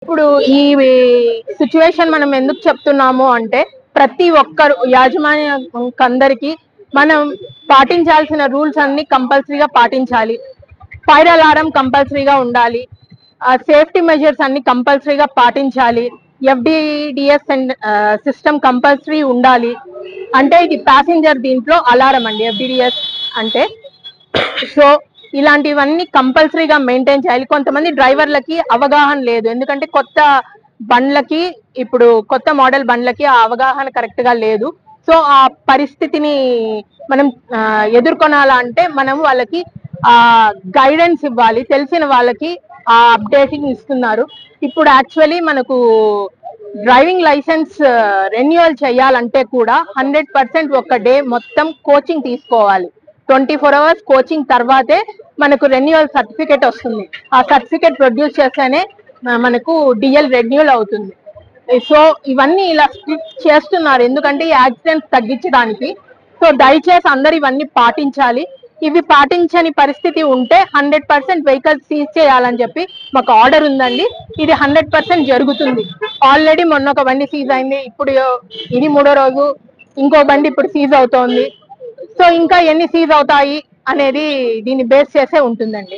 ఇప్పుడు ఈ సిచ్యువేషన్ మనం ఎందుకు చెప్తున్నాము అంటే ప్రతి ఒక్కరు యాజమాన్యంకందరికి మనం పాటించాల్సిన రూల్స్ అన్ని కంపల్సరీగా పాటించాలి. ఫైర్ అలారం కంపల్సరీగా ఉండాలి. సేఫ్టీ మెజర్స్ అన్ని కంపల్సరీగా పాటించాలి. FDDS సిస్టమ్ కంపల్సరీ ఉండాలి. అంటే ఇది ప్యాసింజర్ దీంట్లో అలారం అండి FDDS అంటే. సో ఇలాంటివన్నీ కంపల్సరీగా మెయింటైన్ చేయాలి. కొంతమంది డ్రైవర్లకి అవగాహన లేదు, ఎందుకంటే కొత్త బండ్లకి ఇప్పుడు కొత్త మోడల్ బండ్లకి ఆ అవగాహన కరెక్ట్ గా లేదు. సో ఆ పరిస్థితిని మనం ఎదుర్కొనాలంటే మనం వాళ్ళకి ఆ గైడెన్స్ ఇవ్వాలి. తెలిసిన వాళ్ళకి ఆ అప్డేటింగ్ ఇస్తున్నారు. ఇప్పుడు యాక్చువల్లీ మనకు డ్రైవింగ్ లైసెన్స్ రెన్యువల్ చేయాలంటే కూడా 100% ఒక డే మొత్తం కోచింగ్ తీసుకోవాలి. 24 hours కోచింగ్ తర్వాతే మనకు రెన్యువల్ సర్టిఫికేట్ వస్తుంది. ఆ సర్టిఫికేట్ ప్రొడ్యూస్ చేస్తేనే మనకు DL రెన్యువల్ అవుతుంది. సో ఇవన్నీ ఇలా స్ట్రిక్ట్ చేస్తున్నారు ఎందుకంటే ఈ యాక్సిడెంట్స్ తగ్గించడానికి. సో దయచేసి అందరు ఇవన్నీ పాటించాలి. ఇవి పాటించని పరిస్థితి ఉంటే 100% వెహికల్స్ సీజ్ చేయాలని చెప్పి మాకు ఆర్డర్ ఉందండి. ఇది 100% జరుగుతుంది. ఆల్రెడీ మొన్న ఒక బండి సీజ్ అయింది, ఇప్పుడు ఇది 3వ రోజు ఇంకో బండి ఇప్పుడు సీజ్ అవుతోంది. సో ఇంకా ఎన్ని సీజ్ అవుతాయి అనేది దీన్ని బేస్ చేసే ఉంటుందండి.